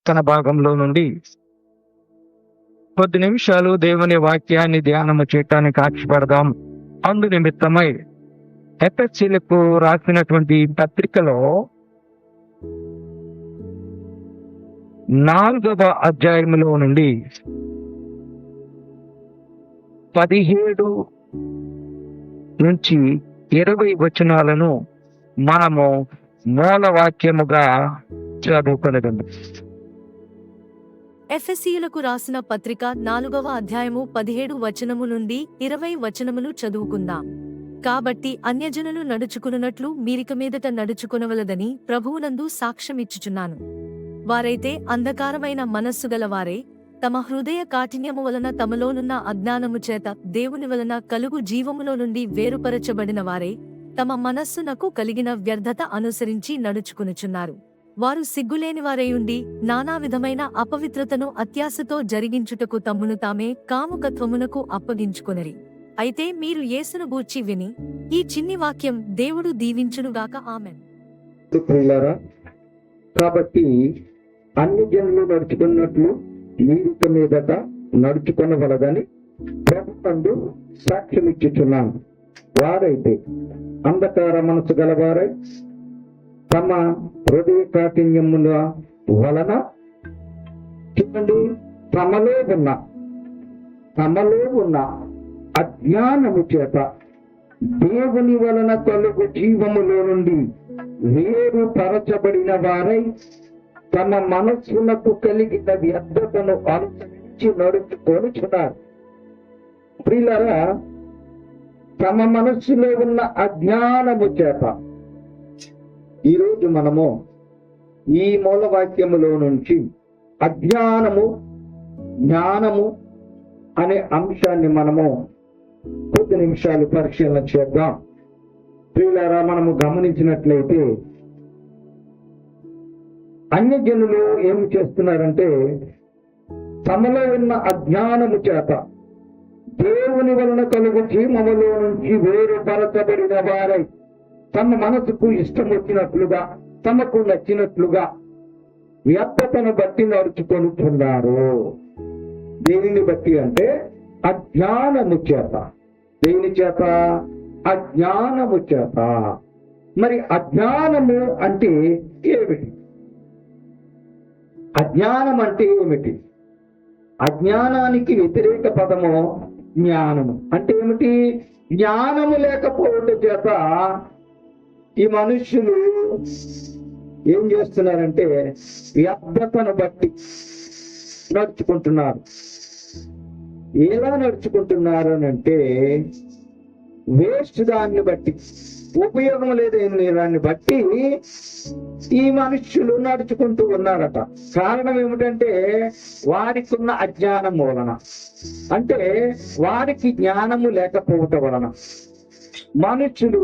తన భాగంలో నుండి కొద్ది నిమిషాలు దేవుని వాక్యాన్ని ధ్యానము చేయటానికి ఆశపడదాం. అందు నిమిత్తమై ఎఫెసీయులకు రాసినటువంటి పత్రికలో 4వ అధ్యాయములో నుండి 17 నుంచి 20 వచనాలను మనము మూల వాక్యముగా చదువుకొనగలం. ఎఫెసీయులకు రాసిన పత్రిక 4వ అధ్యాయము 17 వచనము నుండి 20 వచనములు చదువుకుందాం. కాబట్టి అన్యజనులు నడుచుకున్నట్లు మీరిక మీదట నడుచుకొనవలదని ప్రభువునందు సాక్ష్యమిచ్చుచున్నాను. వారైతే అంధకారమైన మనస్సు గలవారే, తమ హృదయ కాఠిన్యము వలన తమలోనున్న అజ్ఞానము చేత దేవుని వలన కలుగు జీవములో నుండి వేరుపరచబడిన వారే, తమ మనస్సునకు కలిగిన వ్యర్థత అనుసరించి నడుచుకునుచున్నారు. వారు సిగ్గులేనివారైయుండి నానా విధమైన అపవిత్రతను అత్యాశతో జరిగించుటకు తమ్మును తామే కాముకత్వమునకు అప్పగించుకొనిరి. అయితే మీరు యేసును గూర్చి విని ఈ చిన్ని వాక్యం దేవుడు దీవించునుగాక. ఆమెన్. కాబట్టి అన్ని జనులు నడుచుకున్నట్లు మీరిక మీదట నడుచుకొనవలదని ప్రభునందు సాక్ష్యం ఇచ్చుచున్నాను. వారైతే అంధకార మనసు గలవారై తమ హృదయ కాఠిన్యముల వలన చూడండి, తమలో ఉన్న అజ్ఞానము చేత దేవుని వలన కలుగు జీవములో నుండి వేరుపరచబడిన వారై తమ మనస్సులకు కలిగిన వ్యర్థతను అనుసరించి నడుచుకొనుచున్నారు. ప్రియులారా, తమ మనస్సులో ఉన్న అజ్ఞానము చేత ఈరోజు మనము ఈ మూలవాక్యములో నుంచి అజ్ఞానము, జ్ఞానము అనే అంశాన్ని మనము కొద్ది నిమిషాలు పరిశీలన చేద్దాం. ప్రియులారా, మనము గమనించినట్లయితే అన్యజనులు ఏం చేస్తున్నారంటే తమలో ఉన్న అజ్ఞానము చేత దేవుని వలన కలుగు జీవములో నుంచి వేరుపరచబడిన వారై తమ మనసుకు ఇష్టం వచ్చినట్లుగా, తమకు నచ్చినట్లుగా వ్యర్థతను బట్టి నడుచుకొనుచున్నారు. దేనిని బట్టి అంటే అజ్ఞానము చేత. దేని చేత? అజ్ఞానము చేత. మరి అజ్ఞానము అంటే ఏమిటి? అజ్ఞానం అంటే ఏమిటి? అజ్ఞానానికి వ్యతిరేక పదము జ్ఞానము. అంటే ఏమిటి? జ్ఞానము లేకపోవడం చేత ఈ మనుష్యులు ఏం చేస్తున్నారంటే వ్యర్థతను బట్టి నడుచుకుంటున్నారు. ఎలా నడుచుకుంటున్నారు అని అంటే వేస్ట్ దాన్ని బట్టి, ఉపయోగం లేదని దాన్ని బట్టి ఈ మనుష్యులు నడుచుకుంటూ ఉన్నారట. కారణం ఏమిటంటే వారికి ఉన్న అజ్ఞానం వలన, అంటే వారికి జ్ఞానము లేకపోవటం వలన మనుషులు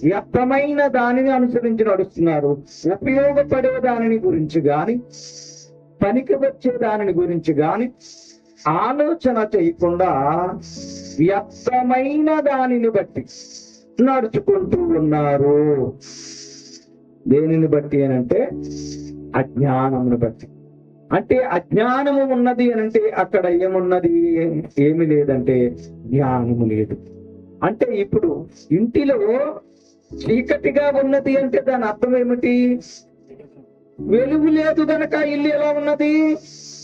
వ్యర్థమైన దానిని అనుసరించి నడుస్తున్నారు. ఉపయోగపడే దానిని గురించి గాని, పనికి వచ్చే దానిని గురించి గాని ఆలోచన చేయకుండా వ్యర్థమైన దానిని బట్టి నడుచుకుంటూ ఉన్నారు. దేనిని బట్టి అనంటే అజ్ఞానమును బట్టి. అంటే అజ్ఞానము ఉన్నది అనంటే అక్కడ ఏమున్నది? ఏమి లేదంటే జ్ఞానము లేదు. అంటే ఇప్పుడు ఇంటిలో చీకటిగా ఉన్నది అంటే దాని అర్థం ఏమిటి? వెలుగు లేదు గనక ఇల్లు ఎలా ఉన్నది?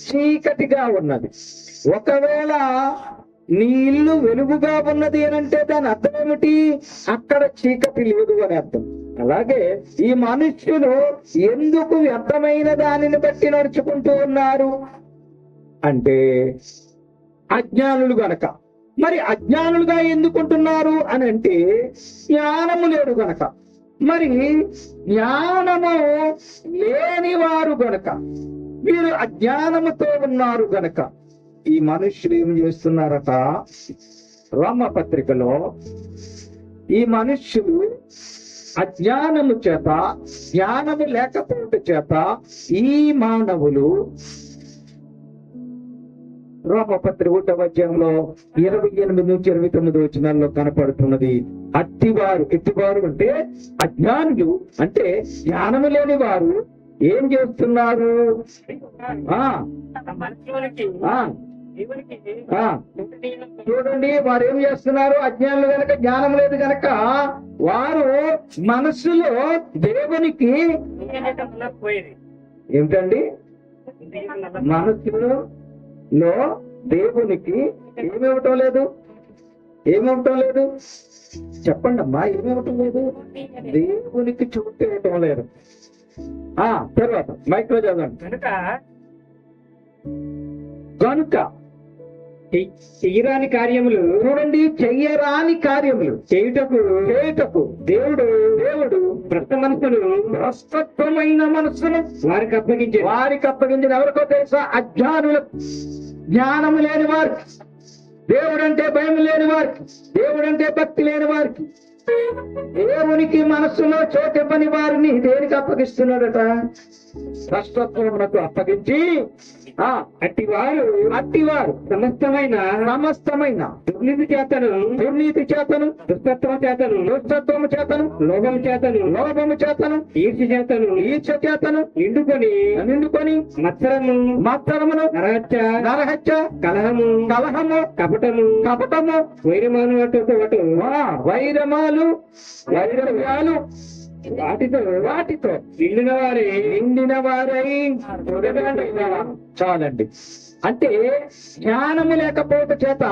చీకటిగా ఉన్నది. ఒకవేళ నీ ఇల్లు వెలుగుగా ఉన్నది అని అంటే దాని అర్థం ఏమిటి? అక్కడ చీకటి లేదు అని అర్థం. అలాగే ఈ మనుష్యులు ఎందుకు వ్యర్థమైన దానిని బట్టి నడుచుకుంటూ ఉన్నారు అంటే అజ్ఞానులు గనక. మరి అజ్ఞానులుగా ఎందుకుంటున్నారు అని అంటే జ్ఞానము లేదు గనక. మరి జ్ఞానము లేని వారు గనక, వీరు అజ్ఞానముతో ఉన్నారు గనక ఈ మనుష్యులు ఏం చేస్తున్నారట? రోమపత్రికలో ఈ మనుష్యులు అజ్ఞానము చేత, జ్ఞానము లేకపోవటం చేత ఈ మానవులు రోమపత్రిక 1వ అధ్యాయంలో 28 నుంచి 29 వచనాల్లో కనపడుతున్నది. ఎట్టివారు అంటే అజ్ఞానులు, అంటే జ్ఞానము లేని వారు ఏం చేస్తున్నారు? ఆ ఆ ఆ చూడండి, వారు ఏం చేస్తున్నారు? అజ్ఞానులు గనక, జ్ఞానం లేదు గనక వారు మనస్సులో దేవునికి ఏమిటండి, మనస్సులో దేవునికి ఏమివ్వటం లేదు, ఏమివ్వటం లేదు, చెప్పండి అమ్మా, ఏమివ్వటం లేదు? దేవునికి చోటు ఇవ్వటం లేదు. తర్వాత మైక్రో చదవండి. కనుక చెయ్యరాని కార్యములు, చూడండి, చెయ్యరాని కార్యములు చేయుటకు దేవుడు భ్రష్ట మనసులు భ్రష్టత్వమైన మనస్సును వారికి అప్పగించిన ఎవరికో తెలుసా? అజ్ఞానులకు, జ్ఞానము లేని వారికి, దేవుడంటే భయం లేని వారికి, దేవుడంటే భక్తి లేని వారికి, దేవునికి మనస్సులో చోటివ్వని వారిని దేనికి అప్పగిస్తున్నాడట? భ్రష్టత్వమునకు అప్పగించి అట్టివారు సమస్తమైన దుర్నీతి చేతను దుష్టత్వము చేతను లోభము చేతను ఈర్ష్య చేతను నిండుకొని మత్సరమును నరహత్య కలహము కపటము వైరమాలు వాటితో నిండిన వారై చాలండి. అంటే జ్ఞానము లేకపోవట చేత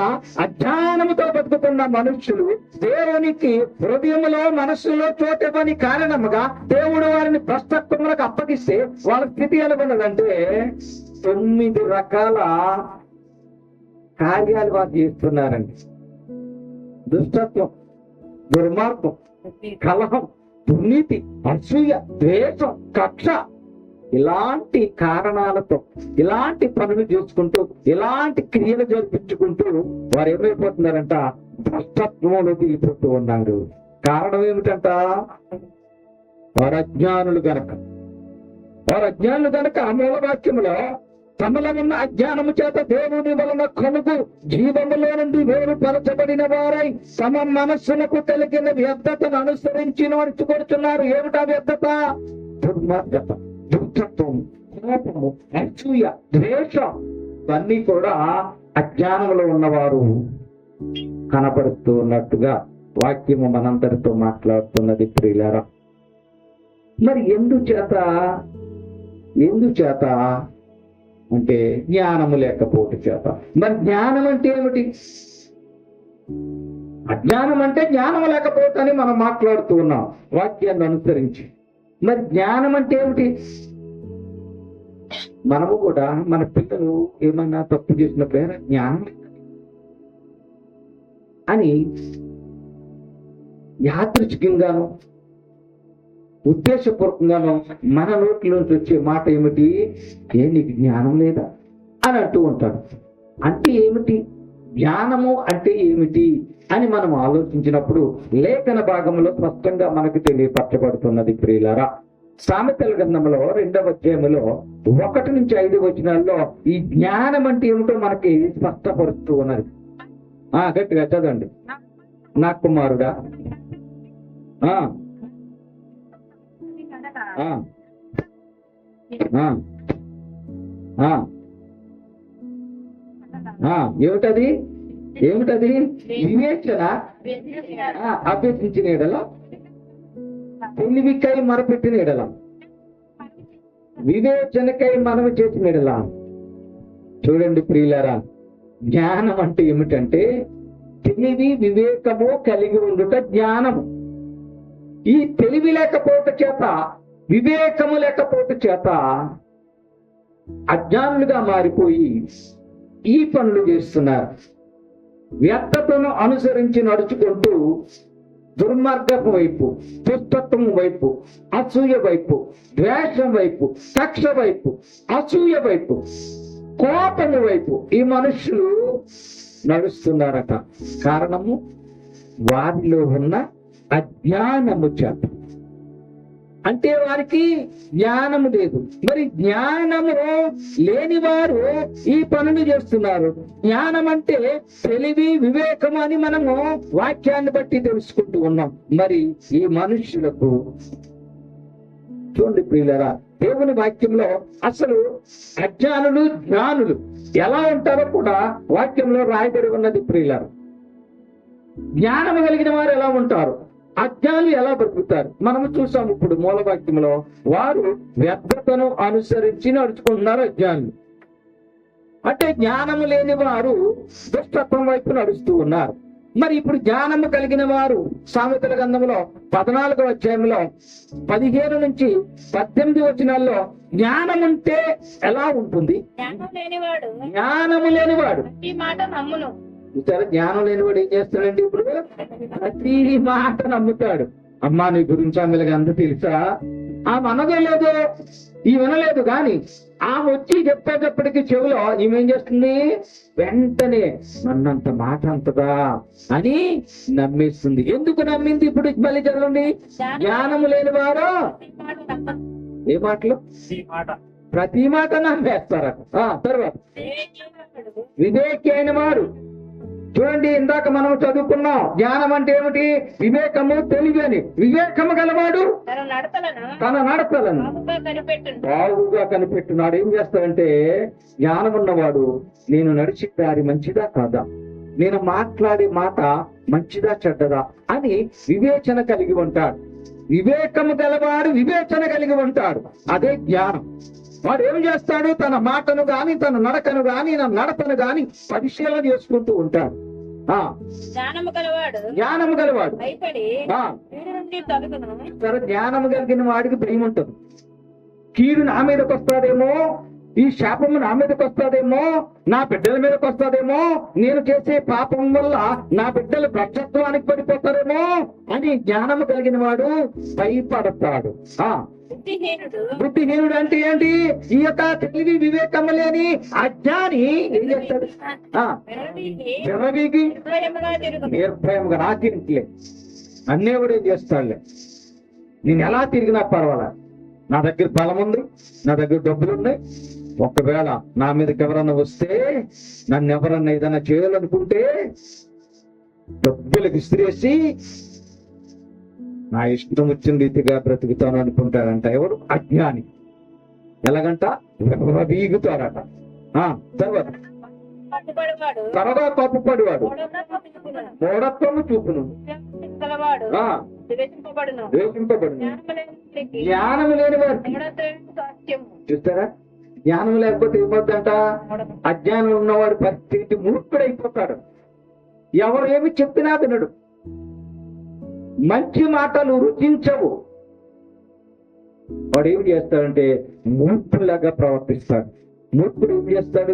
అజ్ఞానముతో బతుకుతున్న మనుష్యులు దేవునికి హృదయములో మనస్సులో చోటివ్వని కారణముగా దేవుడు వారిని భ్రష్టత్వములకు అప్పగిస్తే వాళ్ళ స్థితి ఎలాగున్నదంటే 9 రకాల కార్యాలు వారు చేస్తున్నారండి. దుష్టత్వం, దుర్మార్గం, కలహం, దుర్నీతి, అసూయ, ద్వేషం, కక్ష, ఇలాంటి కారణాలతో ఇలాంటి పనులు చేసుకుంటూ ఇలాంటి క్రియలు జరిపించుకుంటూ వారు ఏమైపోతున్నారంట? భ్రష్టత్వంలోకి వెళ్ళిపోతూ ఉన్నారు. కారణం ఏమిటంట? వారు అజ్ఞానులు గనక ఆ మూలవాక్యములో తమలో ఉన్న అజ్ఞానము చేత దేవుని వలన కలుగు జీవములో నుండి వేరుపరచబడిన వారై తమ మనస్సులకు కలిగిన వ్యర్థతను అనుసరించి నడుచుకొడుతున్నారు. ఏమిటా వ్యర్థత? దుర్మార్గత, దుష్టత్వం, కోపము, అసూయ, ద్వేషం, ఇవన్నీ కూడా అజ్ఞానంలో ఉన్నవారు కనపడుతూ ఉన్నట్టుగా వాక్యము మనందరితో మాట్లాడుతున్నది ప్రియులారా. మరి ఎందుచేత అంటే జ్ఞానము లేకపోవటం చేత. మరి జ్ఞానం అంటే ఏమిటి? అజ్ఞానం అంటే జ్ఞానము లేకపోవటని మనం మాట్లాడుతూ ఉన్నాం వాక్యాన్ని అనుసరించి. మరి జ్ఞానం అంటే ఏమిటి? మనము కూడా మన పిల్లలు ఏమన్నా తప్పు చేసినప్పుడు జ్ఞానం అని యాదృచ్ఛికంగాను ఉద్దేశపూర్వకంగాను మన నోట్లోంచి వచ్చే మాట ఏమిటి? నీకు జ్ఞానం లేదా అని అంటూ ఉంటాడు. అంటే ఏమిటి జ్ఞానము అంటే ఏమిటి అని మనం ఆలోచించినప్పుడు లేఖన భాగంలో స్పష్టంగా మనకు తెలియపరచబడుతున్నది ప్రియులారా. సామెతల గ్రంథంలో 2వ అధ్యాయములో 1 నుంచి 5 వచనాల్లో ఈ జ్ఞానం అంటే ఏమిటో మనకి స్పష్టపరుస్తూ ఉన్నది. గట్టిగా చదవండి. నా కుమారుడా, ఏమిటది? వివేచన అభ్యసించిన ఎడల, తెలివికై మొరపెట్టిన ఎడల, వివేచనకై మనవి చేసిన ఎడల. చూడండి ప్రియులారా, జ్ఞానం అంటే ఏమిటంటే తెలివి వివేకము కలిగి ఉండుట జ్ఞానము. ఈ తెలివి లేకపోవట చేత, వివేకము లేకపోవట చేత అజ్ఞానులుగా మారిపోయి ఈ పనులు చేస్తున్నారు. వ్యర్థతను అనుసరించి నడుచుకుంటూ దుర్మార్గపు వైపు, దుష్టత్వం వైపు, అసూయ వైపు, ద్వేషం వైపు, కక్ష వైపు, అసూయ వైపు, కోపము వైపు ఈ మనుషులు నడుస్తున్నారట. కారణము వారిలో ఉన్న అజ్ఞానము చేత. అంటే వారికి జ్ఞానము లేదు. మరి జ్ఞానము లేని వారు ఈ పనులు చేస్తున్నారు. జ్ఞానం అంటే తెలివి, వివేకము అని మనము వాక్యాన్ని బట్టి తెలుసుకుంటూ ఉన్నాం. మరి ఈ మనుషులకు చూడండి ప్రియులారా, దేవుని వాక్యంలో అసలు అజ్ఞానులు జ్ఞానులు ఎలా ఉంటారో కూడా వాక్యంలో రాయబడి ఉన్నది ప్రియులారు. జ్ఞానము కలిగిన వారు ఎలా ఉంటారు, అజ్ఞానులు ఎలా బ్రతుకుతారు మనము చూసాం. ఇప్పుడు మూలవాక్యంలో వారు వ్యర్థతను అనుసరించి నడుచుకుంటున్నారు అజ్ఞానులు. అంటే జ్ఞానము లేని వారు దుష్టత్వం వైపు నడుస్తూ ఉన్నారు. మరి ఇప్పుడు జ్ఞానము కలిగిన వారు సామెతల గ్రంథంలో 14వ అధ్యాయంలో 15 నుంచి 18 వచనాల్లో జ్ఞానం ఉంటే ఎలా ఉంటుంది? జ్ఞానము లేనివాడు ఈ మాట నమ్మును. చూసారా, జ్ఞానం లేనివాడు ఏం చేస్తాడండి? ఇప్పుడు ప్రతి మాట నమ్ముతాడు. అమ్మా నీ గురించి ఆమెలకి అంత తెలుసా? ఆమె అనదో లేదో, ఈ వినలేదు కానీ ఆమె వచ్చి చెప్పేటప్పటికి చెవిలో ఈమె ఏం చేస్తుంది? వెంటనే నన్నంత మాట అంతదా అని నమ్మేస్తుంది. ఎందుకు నమ్మింది? ఇప్పుడు మళ్ళీ చదవండి. జ్ఞానము లేని వారు ఈ మాట నమ్మను. ఏ మాటలు? ప్రతి మాట నమ్మేస్తారట. తర్వాత వివేకి అయిన వారు. చూడండి, ఇందాక మనం చదువుకున్నాం జ్ఞానం అంటే ఏమిటి? వివేకము, తెలివి అని. వివేకము గలవాడు తన నడతలను బాగుగా కనిపెట్టున్నాడు. ఏం చేస్తాడంటే, జ్ఞానం ఉన్నవాడు నేను నడిచే దారి మంచిదా కాదా, నేను మాట్లాడే మాట మంచిదా చెడ్డదా అని వివేచన కలిగి ఉంటాడు. వివేకము గలవాడు వివేచన కలిగి ఉంటాడు. అదే జ్ఞానం. వాడు ఏం చేస్తాడు? తన మాటను గాని, తన నడకను గాని, నడతను గాని పరిశీలన చేసుకుంటూ ఉంటాడు. జ్ఞానము గలవాడు భయపడి వీడి నుండి తొలగును. సరే, జ్ఞానము కలిగిన వాడికి భయం ఉంటుంది. కీడు నా మీదకి వస్తాదేమో, ఈ శాపము నా మీదకి వస్తాదేమో, నా బిడ్డల మీదకి వస్తాదేమో, నేను చేసే పాపం వల్ల నా బిడ్డలు భ్రష్టత్వానికి పడిపోతారేమో అని జ్ఞానము కలిగిన వాడు భయపడతాడు. బుద్ధిహీనుడు అంటే ఏంటి? ఈ యొక్క తెలివి వివేకము లేని అజ్ఞాని ఏం చేస్తాడు? విర్రవీగి నిర్భయముగా నా తిరిగిలే అన్నేవాడు ఏం చేస్తాడులే, నేను ఎలా తిరిగినా పర్వాలా, నా దగ్గర బలం ఉంది, నా దగ్గర డబ్బులు ఉన్నాయి, ఒకవేళ నా మీదకి ఎవరన్నా వస్తే, నన్ను ఎవరన్నా ఏదైనా చేయాలనుకుంటే డబ్బులకు ఇస్త్రేసి నా ఇష్టం వచ్చిన రీతిగా బ్రతుకుతాను అనుకుంటారంట. ఎవరు? అజ్ఞాని. ఎలాగంట? వీగుతారట. తర్వాత త్వరగా కోపపడివాడు మూఢత్వము చూపును, ద్వేషింపబడును. జ్ఞానము లేని వారు చూస్తారా, జ్ఞానం లేకపోతే ఏమవుతుందంట? అజ్ఞానం ఉన్నవాడు పరిస్థితి మూర్ఖుడైపోతాడు. ఎవరు ఏమి చెప్పినా వినడు. మంచి మాటలు రుచించవు. వాడు ఏం చేస్తాడంటే మూర్ఖులాగా ప్రవర్తిస్తాడు. మూర్ఖుడు ఏం చేస్తాడు?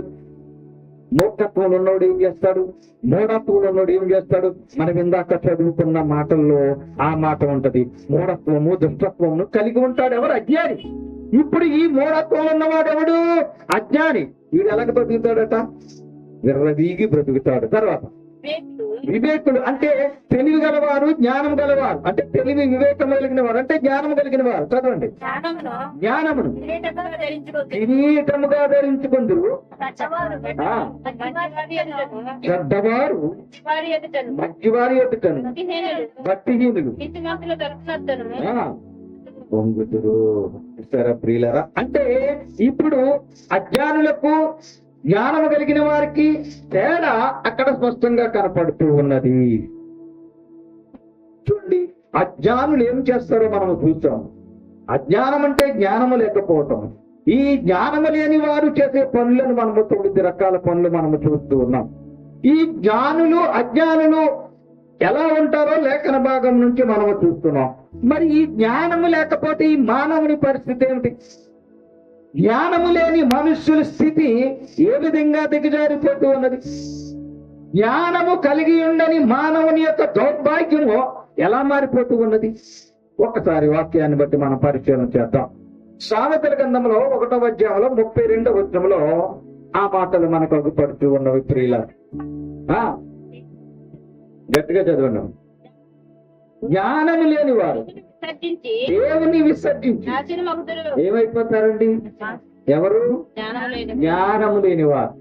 మూర్ఖత్వంలో ఉన్నవాడు ఏం చేస్తాడు? మూఢత్వంలో ఉన్నవాడు ఏం చేస్తాడు? మనం ఇందాక చదువుకున్న మాటల్లో ఆ మాట ఉంటది. మూఢత్వము, దుష్టత్వమును కలిగి ఉంటాడు. ఎవరు? అజ్ఞాని. ఇప్పుడు ఈ మూఢత్వం ఉన్నవాడు ఎవడు? అజ్ఞాని. వీడు ఎలాగ బ్రతుకుతాడట? విర్రవీగి బ్రతుకుతాడు. తర్వాత వివేకులు అంటే తెలివి గలవారు, జ్ఞానం గలవారు. అంటే తెలివి వివేకం కలిగిన వారు అంటే జ్ఞానం కలిగిన వారు. చదవండి. జ్ఞానమును కిరీటముగా ధరించుకుందరు, చెడ్డవారు మంచివారి ఎదుటను భక్తిహీనులు పొంగుదురు. చూస్తారా ప్రియులారా? అంటే ఇప్పుడు అజ్ఞానులకు జ్ఞానం కలిగిన వారికి తేడా అక్కడ స్పష్టంగా కనపడుతూ ఉన్నది. చూడండి, అజ్ఞానులు ఏం చేస్తారో మనము చూస్తాం. అజ్ఞానం అంటే జ్ఞానము లేకపోవటం. ఈ జ్ఞానము లేని వారు చేసే పనులను మనము 9 రకాల పనులు మనము చూస్తూ ఉన్నాం. ఈ జ్ఞానులు అజ్ఞానులు ఎలా ఉంటారో లేఖన భాగం నుంచి మనము చూస్తున్నాం. మరి ఈ జ్ఞానము లేకపోతే ఈ మానవుని పరిస్థితి ఏమిటి? జ్ఞానము లేని మనుష్యుల స్థితి ఏ విధంగా దిగజారిపోతూ ఉన్నది? జ్ఞానము కలిగి ఉండని మానవుని యొక్క దౌర్భాగ్యము ఎలా మారిపోతూ ఉన్నది? ఒక్కసారి వాక్యాన్ని బట్టి మనం పరిశీలన చేద్దాం. సామెతల గ్రంథంలో 1వ అధ్యాయంలో 32వ వచనంలో ఆ మాటలు మనకు అగుపడుతూ ఉన్నవి. ప్రియుల గట్టిగా చదవండి. జ్ఞానము లేని వారు దేవుని విసర్జించి ఏమైపోతారండి? ఎవరు? జ్ఞానము లేని వారు.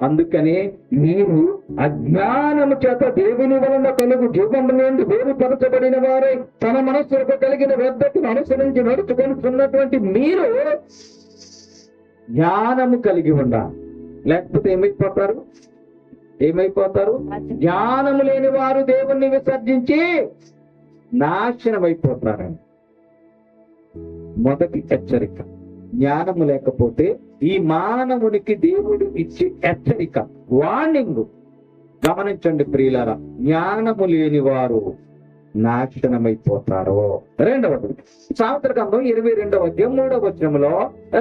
అందుకని మీరు అజ్ఞానము చేత దేవుని వలన కలుగు జీవము నుండి వేరుపరచబడిన వారై తన మనస్సులకు కలిగిన పద్ధతిని అనుసరించి నడుచుకొనుతున్నటువంటి మీరు జ్ఞానము కలిగి ఉండాలి. లేకపోతే ఏమైపోతారు? జ్ఞానము లేని వారు దేవుణ్ణి విసర్జించి నాశనం అయిపోతారండి. మొదటి హెచ్చరిక. జ్ఞానము లేకపోతే ఈ మానవునికి దేవుడు ఇచ్చే హెచ్చరిక, వార్నింగ్. గమనించండి ప్రియులారా, జ్ఞానము లేని వారు నాశనమైపోతారు. రెండవది సామెతల గ్రంథం 22వ అధ్యాయం 3వ వచనంలో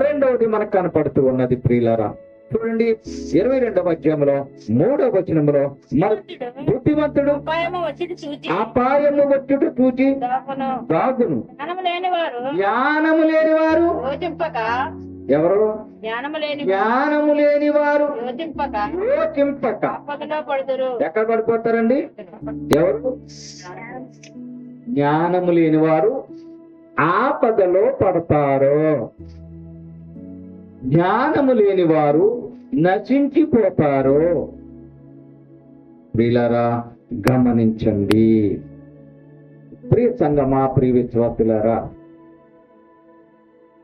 రెండవది మనకు కనపడుతూ ఉన్నది ప్రియులారా. చూడండి 22వ అధ్యాయంలో 3వ వచనంలో బుద్ధిమంతుడు అపాయము వచ్చుట చూచి దాగును. జ్ఞానము లేని వారు ఎవరు? జ్ఞానము లేని వారు యోచింపక ఎక్కడ పడిపోతారండి? ఎవరు? జ్ఞానము లేని వారు ఆపదలో పడతారు. జ్ఞానము లేని వారు నశించిపోతారు. ప్రియులారా గమనించండి. ప్రియ సంగమా, ప్రియ విశ్వాసులారా,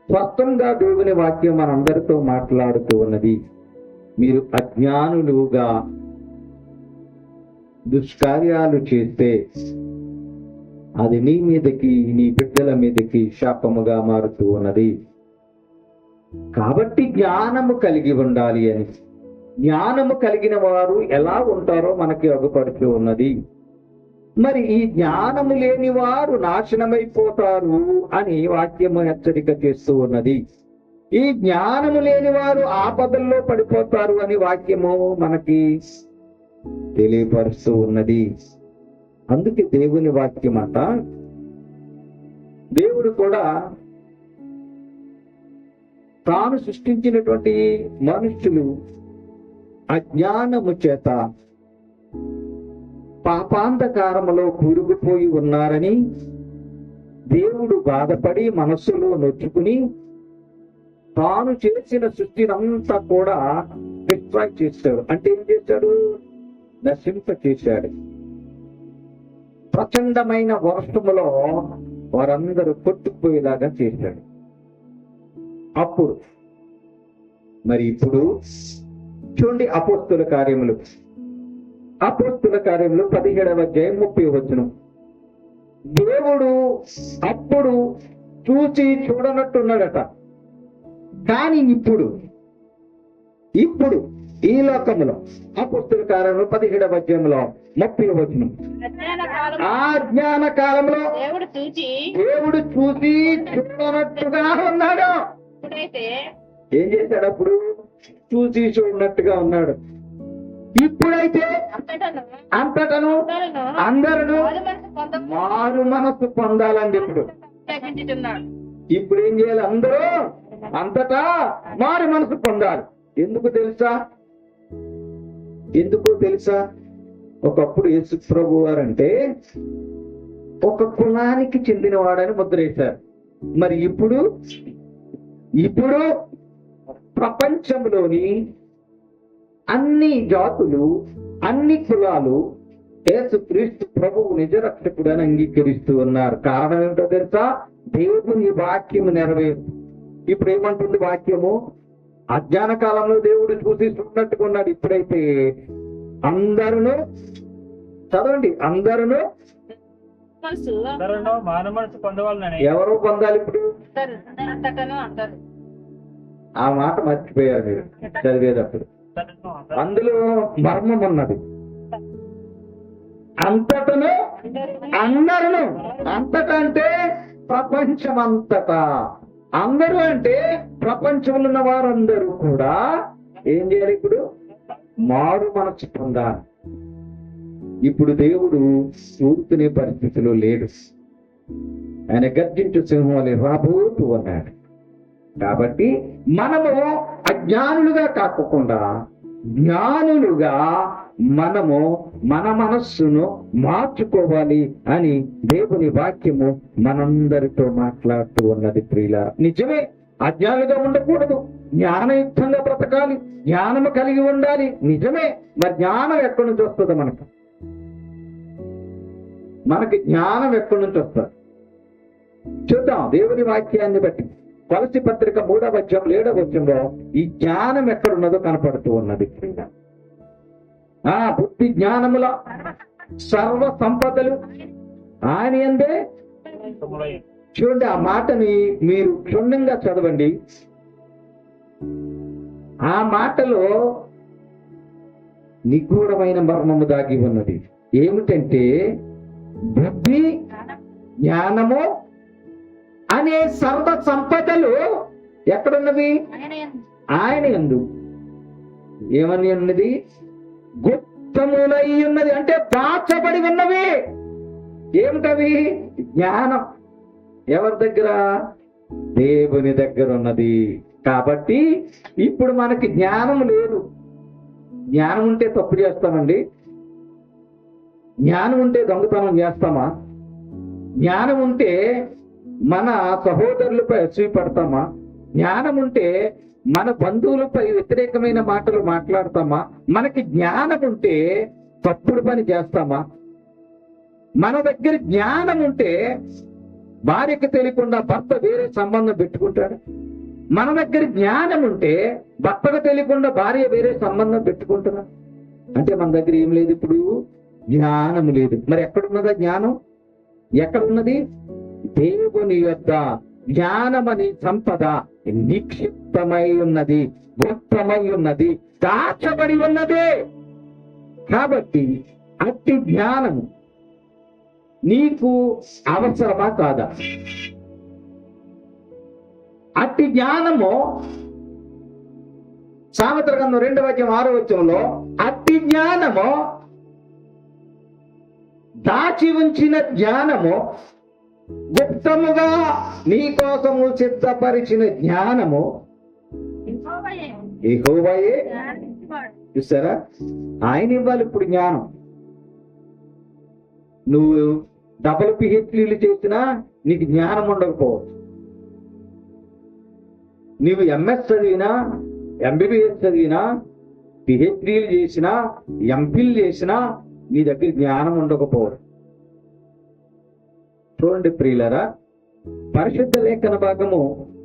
స్పష్టంగా దేవుని వాక్యం మనందరితో మాట్లాడుతూ ఉన్నది. మీరు అజ్ఞానులుగా దుష్కార్యాలు చేస్తే అది నీ మీదకి, నీ బిడ్డల మీదకి శాపముగా మారుతూ ఉన్నది. కాబట్టి జ్ఞానము కలిగి ఉండాలి అని. జ్ఞానము కలిగిన వారు ఎలా ఉంటారో మనకి అగుపడుతూ ఉన్నది. మరి ఈ జ్ఞానము లేని వారు నాశనమైపోతారు అని వాక్యము హెచ్చరిక చేస్తూ ఉన్నది. ఈ జ్ఞానము లేని వారు ఆపదల్లో పడిపోతారు అని వాక్యము మనకి తెలియపరుస్తూ ఉన్నది. అందుకే దేవుని వాక్యం అంట, దేవుడు కూడా తాను సృష్టించినటువంటి మనుషులు అజ్ఞానము చేత పాపాంధకారములో కూరుకుపోయి ఉన్నారని దేవుడు బాధపడి మనస్సులో నొచ్చుకుని తాను చేసిన సృష్టినంతా కూడా డిస్ట్రాయ్ చేశాడు. అంటే ఏం చేశాడు? నశింప చేశాడు. ప్రచండమైన వర్షములో వారందరూ కొట్టుకుపోయేలాగా చేశాడు. అప్పుడు మరి ఇప్పుడు చూడండి అపోస్తుల కార్యములు 17వ అధ్యాయం 30వ వచనం. దేవుడు అప్పుడు చూసి చూడనట్టున్నాడట, కానీ ఇప్పుడు ఈ లోకములో అపోస్తుల కార్యములు 17వ అధ్యాయంలో 30వ వచనం. ఆ జ్ఞాన కాలంలో దేవుడు చూసి చూడనట్టుగా ఉన్నాడు. ఏం చేశాడు? అప్పుడు చూసి చూడనట్టుగా ఉన్నాడు. ఇప్పుడైతే అంతటను అందరూ మారు మనసు పొందాలని ఇప్పుడు ఏం చేయాలి? అందరూ అంతటా మారు మనసు పొందాలి. ఎందుకు తెలుసా? ఒకప్పుడు యేసు ప్రభు వారంటే ఒక కులానికి చెందినవాడని ముద్ర వేశారు. మరి ఇప్పుడు ప్రపంచంలోని అన్ని జాతులు, అన్ని కులాలు యేసుక్రీస్తు ప్రభువు నిజ రక్షకుడని అంగీకరిస్తూ ఉన్నారు. కారణం ఏమిటో తెలుసా? దేవుని వాక్యము నెరవేరు. ఇప్పుడు ఏమంటుంది వాక్యము? అజ్ఞాన కాలంలో దేవుడు చూసి చూడనట్టుగా ఉన్నాడు. ఇప్పుడైతే అందరూ చదవండి, అందరూ ఎవరు పొందాలి? ఇప్పుడు ఆ మాట మర్చిపోయారు మీరు చదివేటప్పుడు. అందులో మర్మం ఉన్నది. అంతటను అందరూ, అంతటా అంటే ప్రపంచం అంతటా, అందరూ అంటే ప్రపంచంలో ఉన్న వారందరూ కూడా ఏం చేయాలి? ఇప్పుడు మారు మనసు పొందాలి. ఇప్పుడు దేవుడు ఊరుకునే పరిస్థితిలో లేడు. ఆయన గర్జించు సింహం వలె రాబోతూ ఉన్నాడు. కాబట్టి మనము అజ్ఞానులుగా కాకుండా జ్ఞానులుగా మనము మన మనస్సును మార్చుకోవాలి అని దేవుని వాక్యము మనందరితో మాట్లాడుతూ ఉన్నది. ప్రియులారా, నిజమే, అజ్ఞానులుగా ఉండకూడదు. జ్ఞానయుక్తంగా బ్రతకాలి, జ్ఞానము కలిగి ఉండాలి. నిజమే, మరి జ్ఞానం ఎక్కడి నుంచి వస్తుంది? మనకి జ్ఞానం ఎక్కడి నుంచి వస్తుంది చూద్దాం. దేవుని వాక్యాన్ని బట్టి కొలసి పత్రిక 3వ అధ్యాయం 7వ వచనంలో ఈ జ్ఞానం ఎక్కడున్నదో కనపడుతూ ఉన్నది. బుద్ధి జ్ఞానముల సర్వ సంపదలు ఆయన యందే. చూడండి, ఆ మాటని మీరు క్షుణ్ణంగా చదవండి. ఆ మాటలో నిగూఢమైన మర్మము దాగి ఉన్నది. ఏమిటంటే బుద్ధి జ్ఞానము అనే సర్వ సంపదలు ఎక్కడున్నవి? ఆయన యందు. ఏమని ఉన్నది? గుప్తములై ఉన్నది, అంటే దాచబడి ఉన్నవి. ఏమిటవి? జ్ఞానం ఎవరి దగ్గర? దేవుని దగ్గర ఉన్నది. కాబట్టి ఇప్పుడు మనకి జ్ఞానం లేదు. జ్ఞానం ఉంటే తప్పు చేస్తామండి? జ్ఞానం ఉంటే దొంగతనం చేస్తామా? జ్ఞానం ఉంటే మన సహోదరులపై అసూయపడతామా? జ్ఞానం ఉంటే మన బంధువులపై వ్యతిరేకమైన మాటలు మాట్లాడతామా? మనకి జ్ఞానం ఉంటే తప్పుడు పని చేస్తామా? మన దగ్గర జ్ఞానం ఉంటే భార్యకి తెలియకుండా భర్త వేరే సంబంధం పెట్టుకుంటాడు. మన దగ్గర జ్ఞానం ఉంటే భర్తకు తెలియకుండా భార్య వేరే సంబంధం పెట్టుకుంటున్నా. అంటే మన దగ్గర ఏం లేదు, ఇప్పుడు జ్ఞానం లేదు. మరి ఎక్కడున్నదా జ్ఞానం? ఎక్కడున్నది? దేవుని యొద్ద జ్ఞానమని సంపద నిక్షిప్తమై ఉన్నది, గుప్తమై ఉన్నది, దాచబడి ఉన్నది. కాబట్టి అట్టి జ్ఞానము నీకు అవసరమా కాదా? అట్టి జ్ఞానము సామెతల గ్రంథం 2వ అధ్యాయం 6వ వచనంలో అట్టి జ్ఞానము, దాచి ఉంచిన జ్ఞానము, గుప్తముగా నీ కోసము సిద్ధపరిచిన జ్ఞానము యెహోవాయే. చూసారా, ఆయన ఇవ్వాలి ఇప్పుడు జ్ఞానం. నువ్వు డబుల్ పిహెచ్డీలు చేసినా నీకు జ్ఞానం ఉండకపోవచ్చు. నీవు ఎంఎస్ చదివినా, ఎంబీబీఎస్ చదివినా, పిహెచ్డీలు చేసినా, ఎంఫిల్ చేసినా నీ దగ్గర జ్ఞానం ఉండకపోవచ్చు. చూడండి ప్రియులరా, పరిశుద్ధ లేఖన భాగము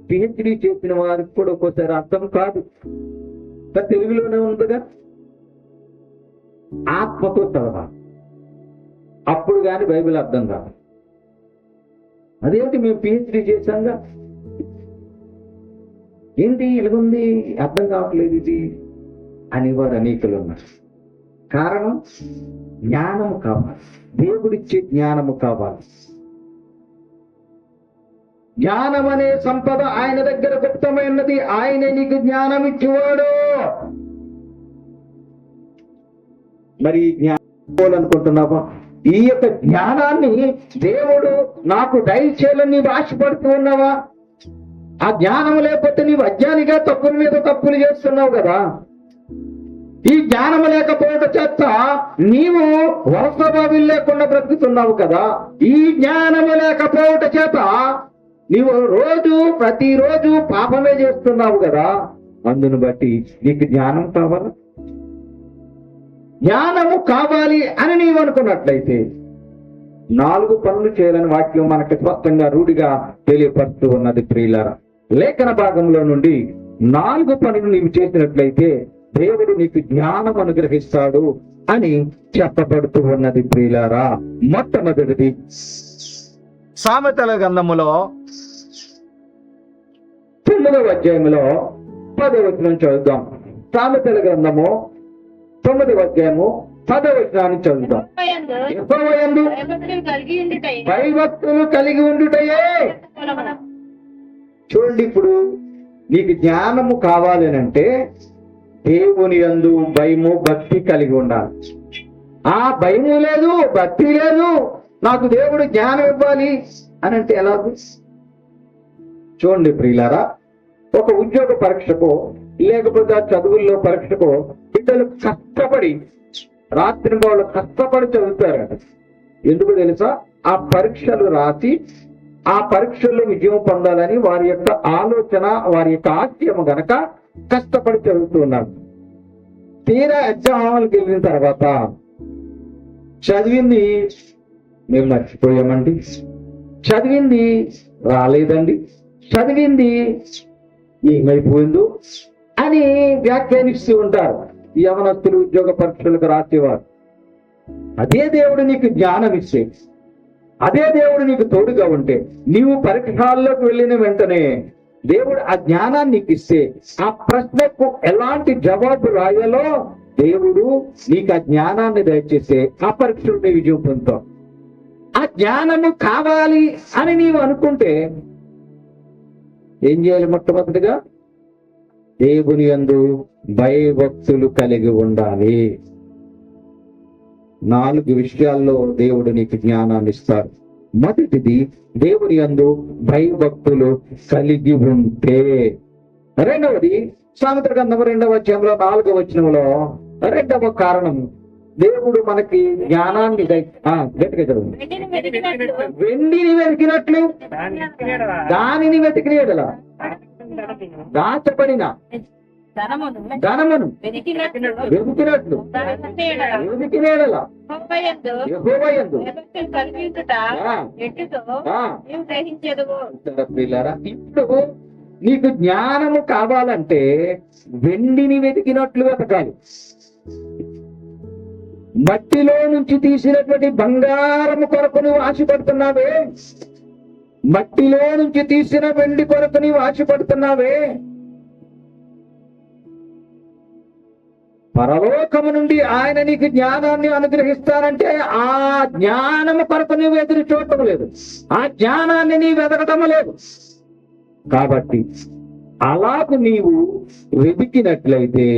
పిహెచ్డీ చేసిన వారికి కూడా ఒక్కోసారి అర్థం కాదు. తెలుగులోనే ఉందిగా, ఆత్మతో చదవాలి, అప్పుడు కానీ బైబిల్ అర్థం కాదు. అదేంటి మేము పిహెచ్డీ చేశాంగా, ఏంటి ఇలాగుంది, అర్థం కావట్లేదు ఇది అని వారు అనేకులు ఉన్నారు. కారణం జ్ఞానము కావాలి, దేవుడిచ్చే జ్ఞానము కావాలి. జ్ఞానం అనే సంపద ఆయన దగ్గర గుప్తమైనది, ఆయన నీకు జ్ఞానం ఇచ్చేవాడు. మరి జ్ఞానం అనుకుంటున్నావా? ఈ యొక్క జ్ఞానాన్ని దేవుడు నాకు దయచేయాలని నీవు ఆశపడుతూ ఉన్నావా? ఆ జ్ఞానం లేకపోతే నీవు అజ్ఞానిగా తప్పుల మీద తప్పులు చేస్తున్నావు కదా. ఈ జ్ఞానం లేకపోవడం చేత నీవు వరసభావిలు లేకుండా బ్రతుకుతున్నావు కదా. ఈ జ్ఞానము లేకపోవడం చేత నీవు ప్రతిరోజు పాపమే చేస్తున్నావు కదా. అందును బట్టి నీకు జ్ఞానం కావాలా? జ్ఞానము కావాలి అని నీవు అనుకున్నట్లయితే 4 పనులు చేయాలని వాక్యం మనకు స్పష్టంగా రూఢిగా తెలియపరుస్తూ ఉన్నది. ప్రియులారా, లేఖన భాగంలో నుండి 4 పనులు నీవు చేసినట్లయితే దేవుడు నీకు జ్ఞానం అనుగ్రహిస్తాడు అని చెప్పబడుతూ ఉన్నది. ప్రియులారా, మొట్టమొదటిది సామెతల గ్రంథములో 9వ అధ్యాయములో 10వ వచనం చదువుదాం. సామెతల గ్రంథము 9వ అధ్యాయము 10వ వచనాన్ని చదువుదాం. యెహోవా యందు భయభక్తులు కలిగి ఉండుటయే. చూడండి, ఇప్పుడు నీకు జ్ఞానము కావాలి అంటే దేవుని యందు భయము భక్తి కలిగి ఉండాలి. ఆ భయము లేదు, భక్తి లేదు, నాకు దేవుడు జ్ఞానం ఇవ్వాలి అని అంటే ఎలా? చూడండి ప్రియులారా, ఒక ఉద్యోగ పరీక్షకో లేకపోతే చదువుల్లో పరీక్షకో బిడ్డలు కష్టపడి రాత్రి వాళ్ళు కష్టపడి చదువుతారట. ఎందుకు తెలుసా? ఆ పరీక్షలు రాసి ఆ పరీక్షల్లో విజయం పొందాలని వారి యొక్క ఆలోచన, వారి యొక్క ఆశయము గనక కష్టపడి చదువుతున్నారు. తీరా ఎగ్జామ్ హాల్కి వెళ్ళిన తర్వాత చదివింది మేము మర్చిపోయామండి, చదివింది రాలేదండి, చదివింది ఏమైపోయిందో అని వ్యాఖ్యానిస్తూ ఉంటారు యవనస్తులు, ఉద్యోగ పరీక్షలకు రాసేవారు. అదే దేవుడు నీకు జ్ఞానం ఇస్తే, అదే దేవుడు నీకు తోడుగా ఉంటే, నీవు పరీక్షల్లోకి వెళ్ళిన వెంటనే దేవుడు ఆ జ్ఞానాన్ని నీకు ఇస్తే, ఆ ప్రశ్నకు ఎలాంటి జవాబు రాయాలో దేవుడు నీకు ఆ జ్ఞానాన్ని దయచేస్తే ఆ పరీక్షలు నీ విజయం పొందుతావు. ఆ జ్ఞానము కావాలి అని నీవు అనుకుంటే ఏం చేయాలి? మొట్టమొదటిగా దేవుని యందు భయభక్తులు కలిగి ఉండాలి. 4 విషయాల్లో దేవుడు నీకు జ్ఞానాన్ని ఇస్తాడు. మొదటిది దేవుని యందు భయభక్తులు కలిగి ఉంటే. రెండవది సామెతల గ్రంథము 2వ అధ్యాయంలో 4వ వచనంలో 2వ కారణం, దేవుడు మనకి జ్ఞానాన్ని గట్టిగా చదువు. వెండిని వెతికినట్లు దానిని వెతికిన దాచబడిన ధనమును వెతికినట్లు వెతికినేడలా యెహోవా యందు ప్రియులారా, ఇప్పుడు నీకు జ్ఞానము కావాలంటే వెండిని వెతికినట్లు వెతకాలి. మట్టిలో నుంచి తీసినటువంటి బంగారము కొరకు నువ్వు ఆశపడుతున్నావే, మట్టిలో నుంచి తీసిన వెండి కొరకు నీవు ఆశపడుతున్నావే, పరలోకము నుండి ఆయన నీకు జ్ఞానాన్ని అనుగ్రహిస్తానంటే ఆ జ్ఞానము కొరకు నువ్వు ఎదురు చూడటం లేదు, ఆ జ్ఞానాన్ని నీవు వెతకటం లేదు. కాబట్టి అలాగ నీవు వెతికినట్లయితే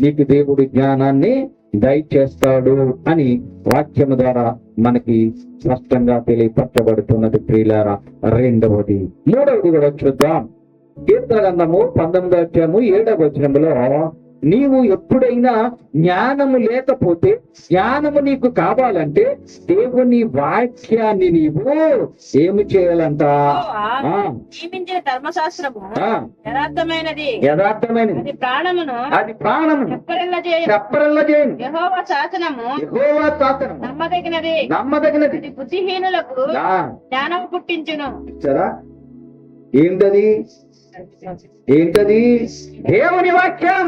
నీకు దేవుడు జ్ఞానాన్ని దయచేస్తాడు అని వాక్యము ద్వారా మనకి స్పష్టంగా తెలియపరచబడుతున్నది ప్రియులారా. రెండవది, మూడవది కూడా చూద్దాం. కీర్తన గ్రంథము 19వ అధ్యాయము 7వ వచనంలో, నీవు ఎప్పుడైనా జ్ఞానము లేకపోతే, జ్ఞానము నీకు కావాలంటే దేవుని వాక్యాన్ని నీవు ఏమి చేయాలంట? నియమించిన ధర్మశాస్త్రము యథార్థమైనది, అది ప్రాణమును చెప్పరల్ల చేయను. యెహోవా శాసనము నమ్మదగినది, బుద్ధిహీనులకు జ్ఞానము పుట్టించును. ఏంటది? దేవుని వాక్యం.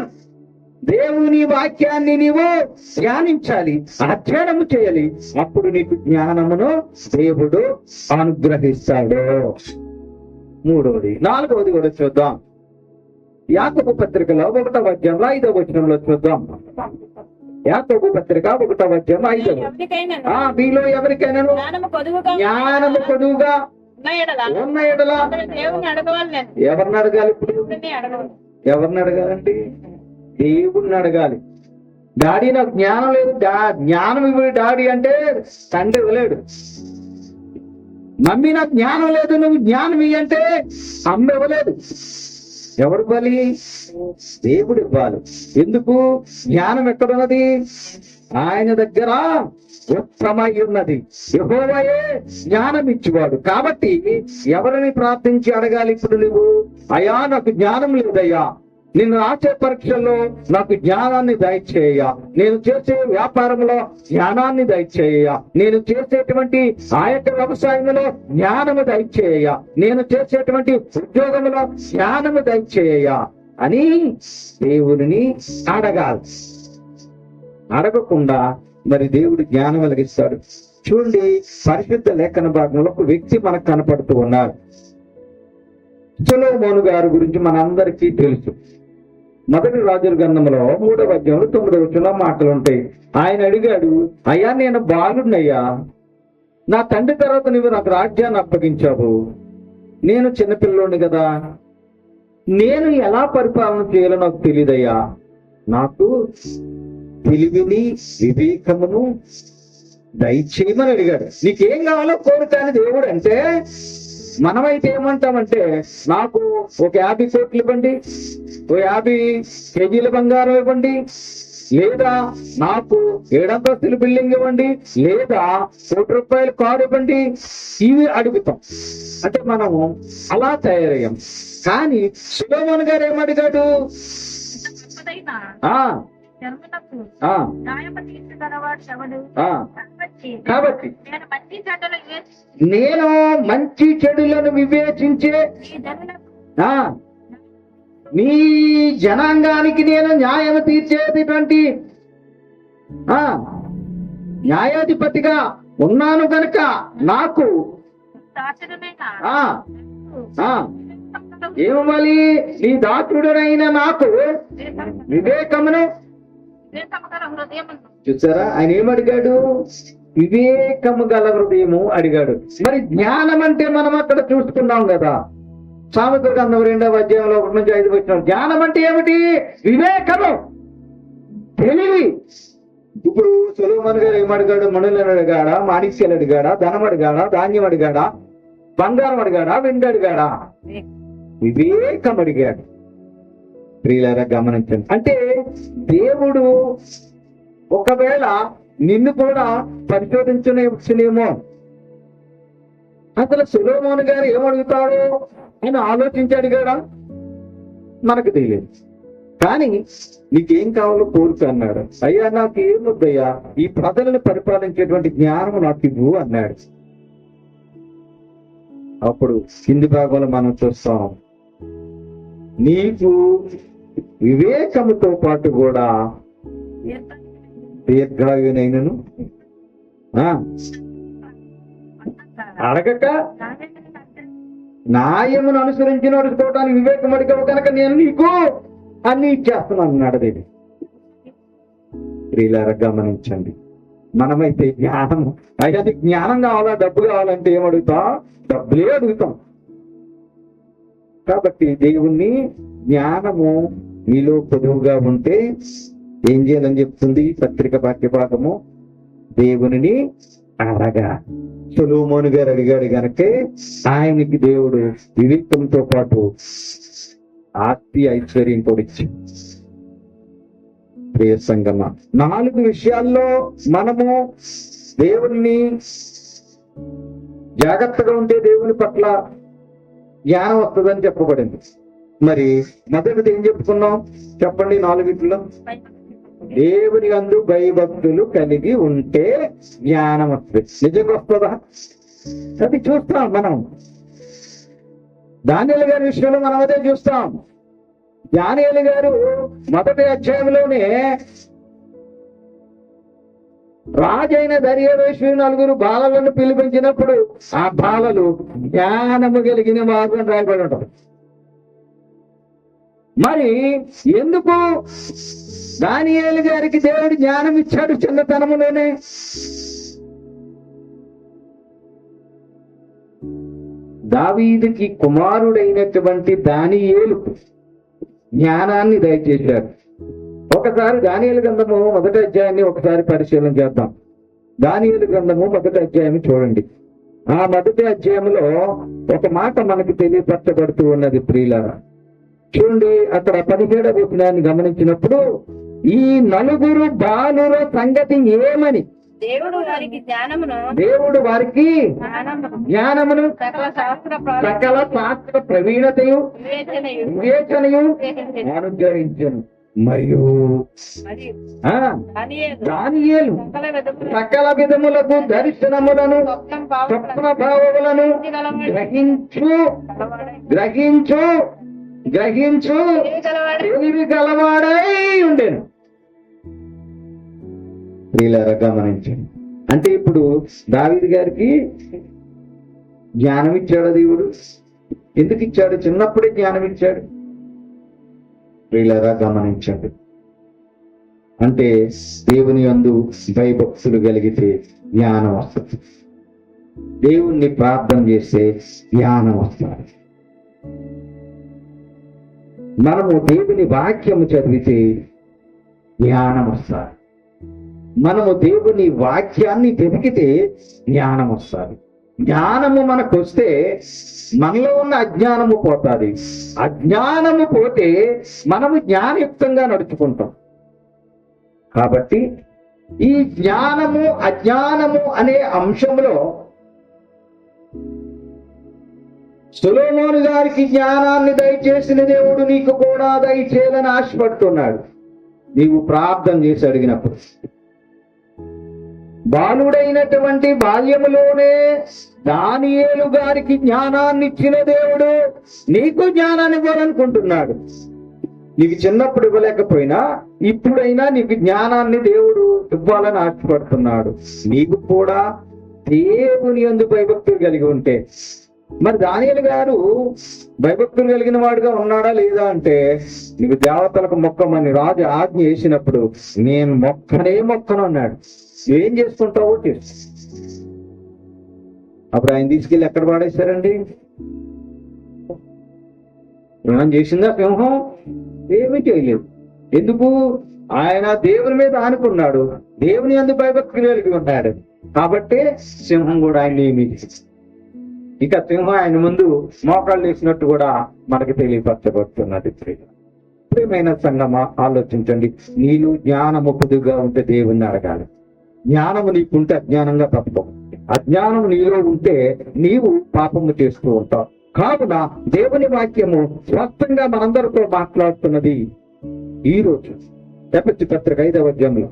దేవుని వాక్యాన్ని నీవు ధ్యానించాలి, అధ్యయనము చేయాలి. అప్పుడు నీకు జ్ఞానమును దేవుడు అనుగ్రహిస్తాడు. మూడవది, నాలుగవది కూడా చూద్దాం. యాకోబు పత్రికలో 1వ అధ్యాయంలో 5వ వచనంలో చూద్దాం. యాకోబు పత్రిక 1వ అధ్యాయం 5వ. మీలో ఎవరికైనా జ్ఞానము కొదువుగా ఉన్న ఎడల ఎవరిని అడగాలి? ఇప్పుడు ఎవరిని అడగాలండి? దేవుణ్ణి అడగాలి. డాడీ నాకు జ్ఞానం లేదు, జ్ఞానం ఇవ్వడు డాడీ అంటే తండ్రి ఇవ్వలేడు. మమ్మీ నాకు జ్ఞానం లేదు, నువ్వు జ్ఞానం ఇవ్వంటే అమ్మ ఇవ్వలేదు. ఎవరు ఇవ్వాలి? దేవుడు ఇవ్వాలి. ఎందుకు? జ్ఞానం ఎక్కడున్నది? ఆయన దగ్గర ఉత్తమై ఉన్నది. యెహోవాయే జ్ఞానం ఇచ్చేవాడు. కాబట్టి ఎవరిని ప్రార్థించి అడగాలి ఇప్పుడు నువ్వు? అయ్యా నాకు జ్ఞానం లేదయ్యా, నేను రాసే పరీక్షల్లో నాకు జ్ఞానాన్ని దయచేయ, నేను చేసే వ్యాపారంలో జ్ఞానాన్ని దయచేయ, నేను చేసేటువంటి ఆ యొక్క వ్యవసాయంలో జ్ఞానము దయచేయ, నేను చేసేటువంటి ఉద్యోగంలో జ్ఞానము దయచేయ అని దేవుని అడగాలి. అడగకుండా మరి దేవుడు జ్ఞానం వెలిగిస్తాడు. చూడండి, పరిశుద్ధ లేఖన భాగంలో ఒక వ్యక్తి మనకు కనపడుతూ ఉన్నారు. సొలొమోను గారి గురించి మనందరికీ తెలుసు. మొదటి రాజుల గ్రంథంలో 3వ అధ్యాయంలో 9వ వచనంలో మాటలు ఉంటాయి. ఆయన అడిగాడు, అయ్యా నేను బాలుడినయ్యా, నా తండ్రి తర్వాత నువ్వు నాకు రాజ్యాన్ని అప్పగించావు, నేను చిన్నపిల్లోని కదా, నేను ఎలా పరిపాలన చేయాలో నాకు తెలియదయ్యా, నాకు తెలివిని వివేకమును దయచేయమని అడిగాడు. నీకేం కావాలో కోరుతాను దేవుడు అంటే, మనమైతే ఏమంటామంటే నాకు ఒక 50 కోట్లు ఇవ్వండి, ఓ 50 కేజీల బంగారం ఇవ్వండి, లేదా నాకు 7 అంతస్తుల బిల్డింగ్ ఇవ్వండి, లేదా ₹1,00,00,000 కారు ఇవ్వండి, ఇవి అడుగుతాం. అంటే మనము అలా తయారయ్యాం. కానీ సొలొమోను గారు ఏమడిగాడు? గొప్పదైన ఆ జన్మలకు ఆ న్యాయము తీర్చగలవాడు ఎవడు? ఆ కాబట్టి నేను మంచి చెడ్డలు నేను మంచి చెడులను వివేచించే ఈ జనులకు ఆ నీ జనాంగానికి నేను న్యాయం తీర్చేటువంటి ఆ న్యాయాధిపతిగా ఉన్నాను గనుక నాకు శాసనమైన ఆ ఆ ఏమవ్వాలి? నీ దాసుడునైన నాకు వివేకమును. వివేకము గల హృదయమును చూసారా, ఆయన ఏమడిగాడు? వివేకము గల హృదయము అడిగాడు. మరి జ్ఞానం అంటే మనం అక్కడ చూసుకున్నాం కదా, సామెతల గ్రంథం 2వ అధ్యాయంలో 1-5 వచ్చిన జ్ఞానం అంటే ఏమిటి? వివేకము, తెలివి. ఇప్పుడు సొలొమోను గారు ఏమడిగాడు? మణులను అడిగాడా, మాణిక్యాలు అడిగాడా, ధనం అడిగాడా, ధాన్యం అడిగాడా, బంగారం అడిగాడా, వెండి అడిగాడా? వివేకం అడిగాడు. ప్రియులారా గమనించండి. అంటే దేవుడు ఒకవేళ నిన్ను కూడా పరిశోధించనేమో. అసలు సొలొమోను గారు ఏమడుగుతాడు అని ఆలోచించి అడిగాడా? మనకు తెలియదు. కానీ నీకేం కావాలో కోరుకు అన్నాడు. అయ్యా నాకు ఏమొద్దయ్యా, ఈ ప్రజలను పరిపాలించేటువంటి జ్ఞానం నాకు ఇవ్వు అన్నాడు. అప్పుడు కింది భాగంలో మనం చూస్తాం, నీకు వివేకముతో పాటు కూడా దీర్ఘాయునైనను అడగక న్యాయమును అనుసరించి నడుచుకోవటానికి వివేకం అడిగవు కనుక నేను నీకు అన్ని ఇచ్చేస్తున్నాను అన్నాడు దేవి. ప్రియులారా గమనించండి, మనమైతే జ్ఞానము అయితే జ్ఞానం కావాలా, డబ్బు కావాలంటే ఏమడుగుతాం? డబ్బులే అడుగుతాం. కాబట్టి దేవుణ్ణి జ్ఞానము మీలో పొదువుగా ఉంటే ఏం చేయాలని చెప్తుంది పత్రిక పాఠ్యభాగము? దేవునిని అడగా. సొలొమోను గారు అడిగాడు గనకే ఆయనకి దేవుడు వివేకంతో పాటు ఆస్తి ఐశ్వర్యం కూడా ఇచ్చింది. ప్రియ సంగమ, 4 విషయాల్లో మనము దేవుణ్ణి జాగ్రత్తగా ఉంటే దేవుని పట్ల జ్ఞానం వస్తుందని చెప్పబడింది. మరి మొదటిది ఏం చెప్పుకున్నాం చెప్పండి? 4 దేవుని యందు భయభక్తులు కలిగి ఉంటే జ్ఞానం వస్తుంది. నిజంగా వస్తుందా? అది చూస్తాం మనం. దానియేలు గారి విషయంలో మనం అదే చూస్తాం. దానియేలు గారు 1వ అధ్యాయంలోనే రాజైన దర్యావేషు 4 బాలలను పిలిపించినప్పుడు ఆ బాలలు జ్ఞానము కలిగిన వారు అని రాయబడి ఉంటారు. మరి ఎందుకు దానియేలు గారికి దేవుడు జ్ఞానం ఇచ్చాడు? చిన్నతనములోనే. దావీదుకి కుమారుడైనటువంటి దానియేలు జ్ఞానాన్ని దయచేశాడు. ఒకసారి దానియేలు గ్రంథము 1వ అధ్యాయాన్ని ఒకసారి పరిశీలన చేద్దాం. దానియేలు గ్రంథము 1వ అధ్యాయం చూడండి. ఆ 1వ అధ్యాయంలో ఒక మాట మనకు తెలియపరచబడుతూ ఉన్నది. ప్రియులారా చూడండి, అక్కడ 17వ వచనాన్ని గమనించినప్పుడు ఈ 4 బాలుర సంగతి ఏమని? దేవుడు వారికి జ్ఞానమును సకల శాస్త్ర ప్రవీణతయు వివేచనయు అనుగ్రహించను. మరియు దానియేలు సకల విధములకు దర్శనములను స్వప్న భావములను గ్రహించు తెలివి గలవాడై ఉండేను. ప్రియులారా గమనించండి. అంటే ఇప్పుడు దావీదు గారికి జ్ఞానం ఇచ్చాడు దేవుడు. ఎందుకు ఇచ్చాడు? చిన్నప్పుడే జ్ఞానం ఇచ్చాడు. ప్రియులారా గమనించండి. అంటే దేవుని యందు భయభక్తులు కలిగితే జ్ఞానం వస్తుంది. దేవుణ్ణి ప్రార్థన చేస్తే జ్ఞానం వస్తుంది. మనము దేవుని వాక్యము చదివితే జ్ఞానం వస్తుంది. మనము దేవుని వాక్యాన్ని వెతికితే జ్ఞానం వస్తుంది. జ్ఞానము మనకు వస్తే మనలో ఉన్న అజ్ఞానము పోతుంది. అజ్ఞానము పోతే మనము జ్ఞానయుక్తంగా నడుచుకుంటాం. కాబట్టి ఈ జ్ఞానము అజ్ఞానము అనే అంశంలో సొలొమోను గారికి జ్ఞానాన్ని దయచేసిన దేవుడు నీకు కూడా దయచేయాలని ఆశపడుతున్నాడు నీవు ప్రార్థన చేసి అడిగినప్పుడు. బాలుడైనటువంటి బాల్యములోనే దానియేలు గారికి జ్ఞానాన్ని ఇచ్చిన దేవుడు నీకు జ్ఞానాన్ని ఇవ్వాలనుకుంటున్నాడు. నీకు చిన్నప్పుడు ఇవ్వలేకపోయినా ఇప్పుడైనా నీకు జ్ఞానాన్ని దేవుడు ఇవ్వాలని ఆశపడుతున్నాడు. నీకు కూడా దేవుని యందు భయభక్తులు కలిగి ఉంటే, మరి దానియేలు గారు భయభక్తులు కలిగిన వాడుగా ఉన్నాడా లేదా అంటే, నీకు దేవతలకు మొక్కమని రాజు ఆజ్ఞ వేసినప్పుడు నేను మొక్కను అన్నాడు. ఏం చేసుకుంటావో చేసు. అప్పుడు ఆయన తీసుకెళ్ళి ఎక్కడ పాడేశారండి? ఏమని చేసిందా సింహం? ఏమీ చేయలేదు. ఎందుకు? ఆయన దేవుని మీద ఆనుకున్నాడు, దేవుని యందు భయభక్తులు కలిగి ఉన్నాడు కాబట్టి సింహం కూడా ఆయన ఏమీ చేసింది. ఇక సింహం ఆయన ముందు మోకాళ్ళు వేసినట్టు కూడా మనకి తెలియపరచబడుతున్నది. ప్రియమైన సంగమా, ఆలోచించండి. నీలో జ్ఞానము కొద్దిగా ఉంటే దేవుణ్ణి అడగాలి. జ్ఞానము నీకుంటే అజ్ఞానంగా తప్పవు. అజ్ఞానం నీలో ఉంటే నీవు పాపము చేస్తూ ఉంటావు. కావున దేవుని వాక్యము స్పష్టంగా మనందరితో మాట్లాడుతున్నది. ఈ రోజు ఎఫెసీ పత్రిక 5వ అధ్యాయంలో,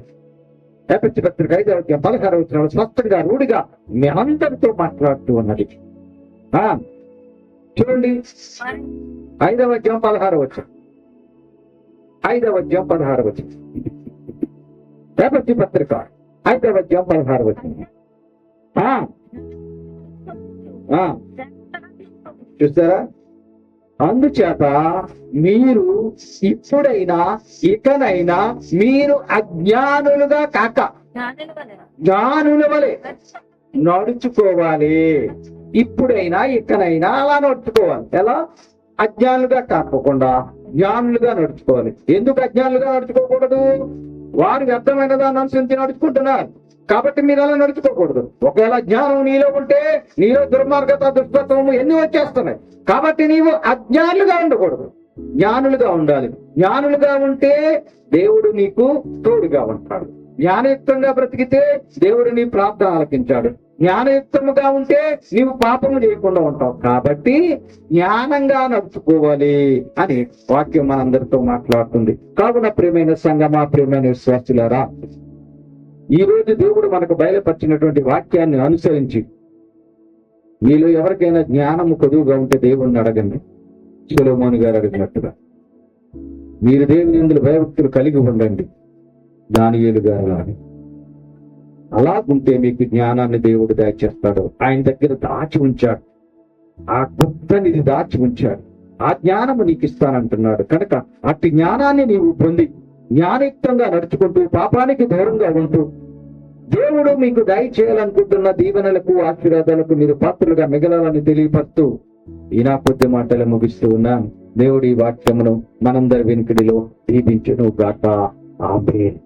ఎఫెసీ పత్రిక 5వ అధ్యాయం 16వ వచనంలో స్పష్టంగా రూఢిగా మీ అందరితో మాట్లాడుతూ ఉన్నది. చూడండి, 5వ అధ్యాయం 16వ వచనం, 5వ అధ్యాయం 16వ వచనం, ఎఫెసీ పత్రిక 5వ అధ్యాయం 16వ వచనం. చూస్తారా? అందుచేత మీరు ఇప్పుడైనా ఇకనైనా మీరు అజ్ఞానులుగా కాక జ్ఞానుల వలె నడుచుకోవాలి. ఇప్పుడైనా ఇకనైనా అలా నడుచుకోవాలి. ఎలా? అజ్ఞానులుగా కాకుండా జ్ఞానులుగా నడుచుకోవాలి. ఎందుకు అజ్ఞానులుగా నడుచుకోకూడదు? వారు వ్యర్థమైన దాన్ని అనుసరించి నడుచుకుంటున్నారు కాబట్టి మీరు అలా నడుచుకోకూడదు. ఒకవేళ జ్ఞానం నీలో ఉంటే నీలో దుర్మార్గత, దుష్టత్వము ఎన్ని వచ్చేస్తున్నాయి. కాబట్టి నీవు అజ్ఞానులుగా ఉండకూడదు, జ్ఞానులుగా ఉండాలి. జ్ఞానులుగా ఉంటే దేవుడు నీకు తోడుగా ఉంటాడు. జ్ఞానయుక్తంగా బ్రతికితే దేవుడు నీ ప్రార్థన ఆలకించాడు. జ్ఞానయుక్తముగా ఉంటే నీవు పాపము చేయకుండా ఉంటావు. కాబట్టి జ్ఞానంగా నడుచుకోవాలి అని వాక్యం మనందరితో మాట్లాడుతుంది. కావున ప్రియమైన సంగమా, ప్రియమైన విశ్వాసులారా, ఈ రోజు దేవుడు మనకు బయలుపరిచినటువంటి వాక్యాన్ని అనుసరించి మీలో ఎవరికైనా జ్ఞానము కొదువుగా ఉంటే దేవుణ్ణి అడగండి. సొలొమోను గారు అడిగినట్టుగా మీరు దేవుని యందు భయభక్తులు కలిగి ఉండండి, దానియేలు గారు లాగా. అలాగుంటే మీకు జ్ఞానాన్ని దేవుడు దయచేస్తాడు. ఆయన దగ్గర దాచి ఉంచాడు, ఆ గుప్తనిది దాచి ఉంచాడు. ఆ జ్ఞానము నీకు ఇస్తానంటున్నాడు. కనుక అట్టి జ్ఞానాన్ని నీవు పొంది జ్ఞానయుక్తంగా నడుచుకుంటూ పాపానికి దూరంగా ఉంటూ దేవుడు మీకు దయచేయాలనుకుంటున్న దీవెనలకు, ఆశీర్వాదాలకు మీరు పాత్రలుగా మిగలాలని తెలియపరుస్తూ ఈ నా కొద్ది మాటలు ముగిస్తూ ఉన్నాను. దేవుడి వాక్యమును మనందరి వెనుకడిలో దీవించును గాక. ఆమేన్.